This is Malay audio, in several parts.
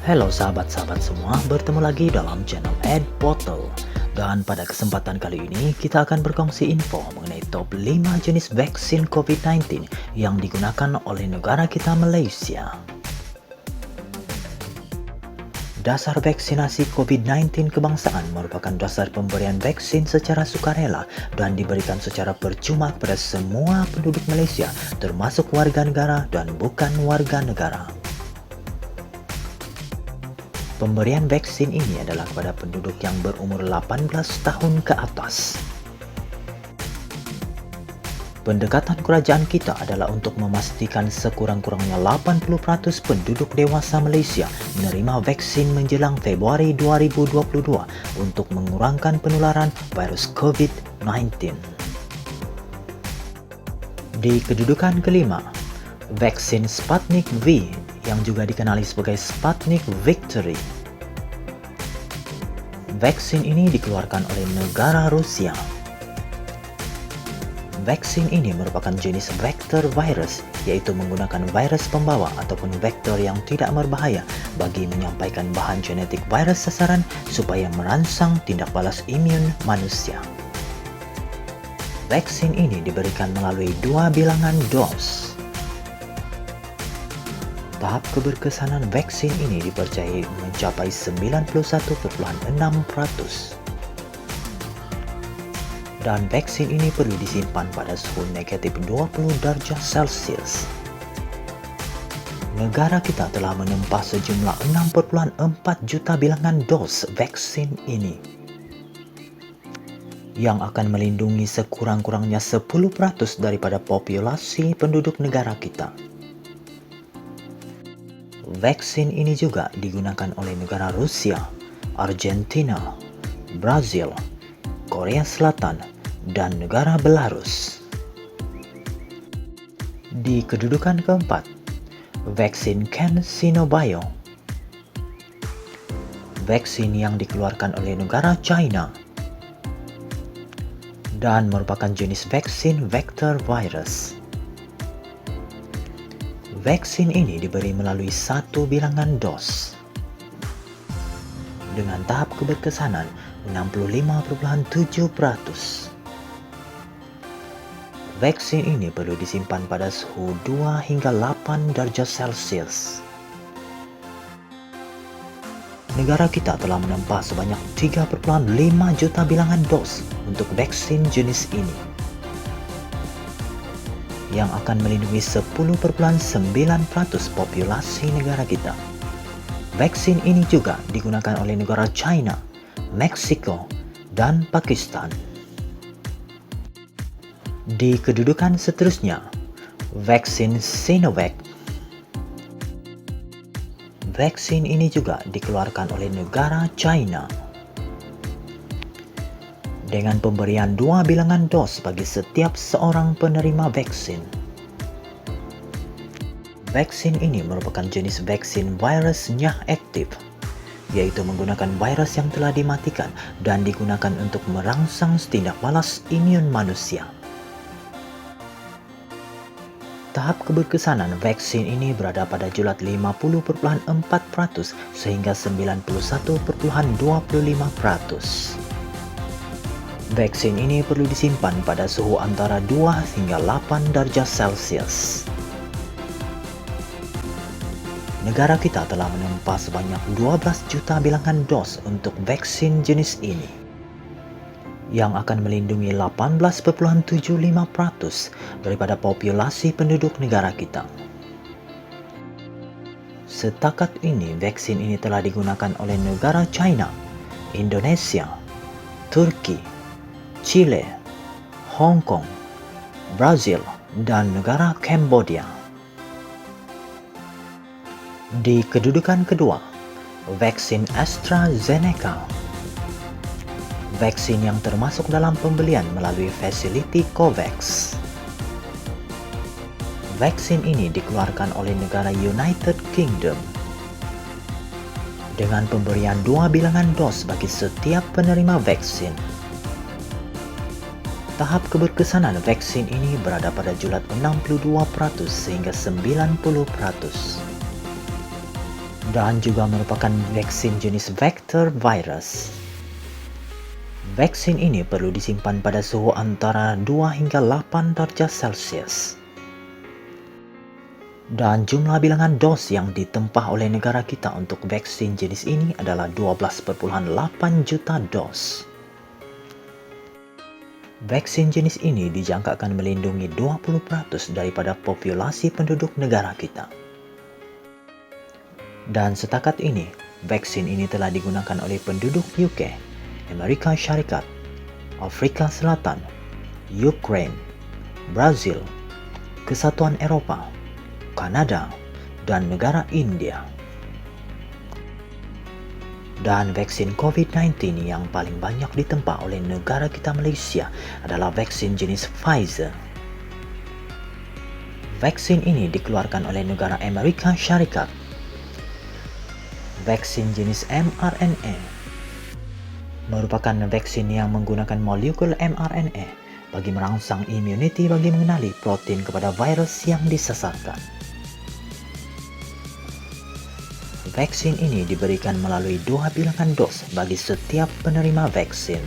Halo sahabat-sahabat semua, bertemu lagi dalam channel Ed Bottle. Dan pada kesempatan kali ini kita akan berkongsi info mengenai top 5 jenis vaksin COVID-19 yang digunakan oleh negara kita Malaysia. Dasar vaksinasi COVID-19 kebangsaan merupakan dasar pemberian vaksin secara sukarela dan diberikan secara percuma kepada semua penduduk Malaysia, termasuk warga negara dan bukan warga negara. Pemberian vaksin ini adalah kepada penduduk yang berumur 18 tahun ke atas. Pendekatan kerajaan kita adalah untuk memastikan sekurang-kurangnya 80% penduduk dewasa Malaysia menerima vaksin menjelang Februari 2022 untuk mengurangkan penularan virus COVID-19. Di kedudukan kelima, vaksin Sputnik V yang juga dikenali sebagai Sputnik Victory. Vaksin ini dikeluarkan oleh negara Rusia. Vaksin ini merupakan jenis vektor virus, yaitu menggunakan virus pembawa ataupun vektor yang tidak berbahaya bagi menyampaikan bahan genetik virus sasaran supaya merangsang tindak balas imun manusia. Vaksin ini diberikan melalui 2 bilangan dos. Tahap keberkesanan vaksin ini dipercayai mencapai 91,6%. Dan vaksin ini perlu disimpan pada suhu negatif 20 darjah Celcius. Negara kita telah menempah sejumlah 6,4 juta bilangan dos vaksin ini, yang akan melindungi sekurang-kurangnya 10% daripada populasi penduduk negara kita. Vaksin ini juga digunakan oleh negara Rusia, Argentina, Brazil, Korea Selatan, dan negara Belarus. Di kedudukan keempat, vaksin CanSinoBio. Vaksin yang dikeluarkan oleh negara China dan merupakan jenis vaksin vektor virus. Vaksin ini diberi melalui 1 bilangan dos dengan tahap keberkesanan 65,7%. Vaksin ini perlu disimpan pada suhu 2 hingga 8 darjah Celcius. Negara kita telah menempah sebanyak 3,5 juta bilangan dos untuk vaksin jenis ini, yang akan melindungi 10,9% populasi negara kita. Vaksin ini juga digunakan oleh negara China, Meksiko, dan Pakistan. Di kedudukan seterusnya, vaksin Sinovac. Vaksin ini juga dikeluarkan oleh negara China dengan pemberian 2 bilangan dos bagi setiap seorang penerima vaksin. Vaksin ini merupakan jenis vaksin virus nyah aktif, yaitu menggunakan virus yang telah dimatikan dan digunakan untuk merangsang tindak balas imun manusia. Tahap keberkesanan vaksin ini berada pada julat 50,4% sehingga 91,25%. Vaksin ini perlu disimpan pada suhu antara 2 hingga 8 darjah Celcius. Negara kita telah menempah sebanyak 12 juta bilangan dos untuk vaksin jenis ini, yang akan melindungi 18,75% daripada populasi penduduk negara kita. Setakat ini, vaksin ini telah digunakan oleh negara China, Indonesia, Turki, Chile, Hong Kong, Brazil, dan negara Cambodia. Di kedudukan kedua, vaksin AstraZeneca. Vaksin yang termasuk dalam pembelian melalui fasiliti COVAX. Vaksin ini dikeluarkan oleh negara United Kingdom dengan pemberian 2 bilangan dos bagi setiap penerima vaksin. Tahap keberkesanan vaksin ini berada pada julat 62% sehingga 90%. dan juga merupakan vaksin jenis vector virus. Vaksin ini perlu disimpan pada suhu antara 2 hingga 8 derajat Celcius. Dan jumlah bilangan dos yang ditempah oleh negara kita untuk vaksin jenis ini adalah 12,8 juta dos. Vaksin jenis ini dijangkakan melindungi 20% daripada populasi penduduk negara kita. Dan setakat ini, vaksin ini telah digunakan oleh penduduk UK, Amerika Syarikat, Afrika Selatan, Ukraine, Brazil, Kesatuan Eropa, Kanada, dan negara India. Dan vaksin COVID-19 yang paling banyak ditempa oleh negara kita Malaysia adalah vaksin jenis Pfizer. Vaksin ini dikeluarkan oleh negara Amerika Syarikat. Vaksin jenis mRNA merupakan vaksin yang menggunakan molekul mRNA bagi merangsang imuniti bagi mengenali protein kepada virus yang disasarkan. Vaksin ini diberikan melalui 2 bilangan dos bagi setiap penerima vaksin.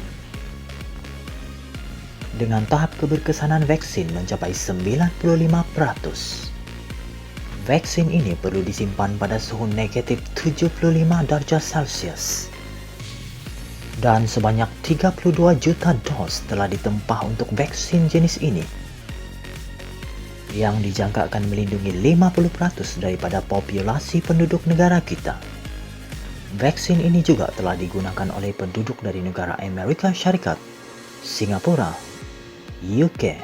Dengan tahap keberkesanan vaksin mencapai 95%. Vaksin ini perlu disimpan pada suhu negatif 75 derajat Celcius. Dan sebanyak 32 juta dos telah ditempah untuk vaksin jenis ini, yang dijangkakan melindungi 50% daripada populasi penduduk negara kita. Vaksin ini juga telah digunakan oleh penduduk dari negara Amerika Syarikat, Singapura, UK,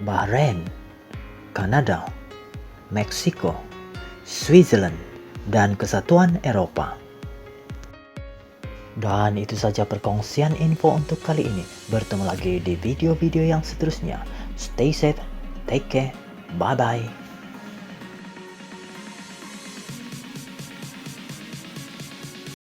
Bahrain, Kanada, Meksiko, Switzerland, dan Kesatuan Eropa. Dan itu saja perkongsian info untuk kali ini. Bertemu lagi di video-video yang seterusnya. Stay safe, take care, bye-bye.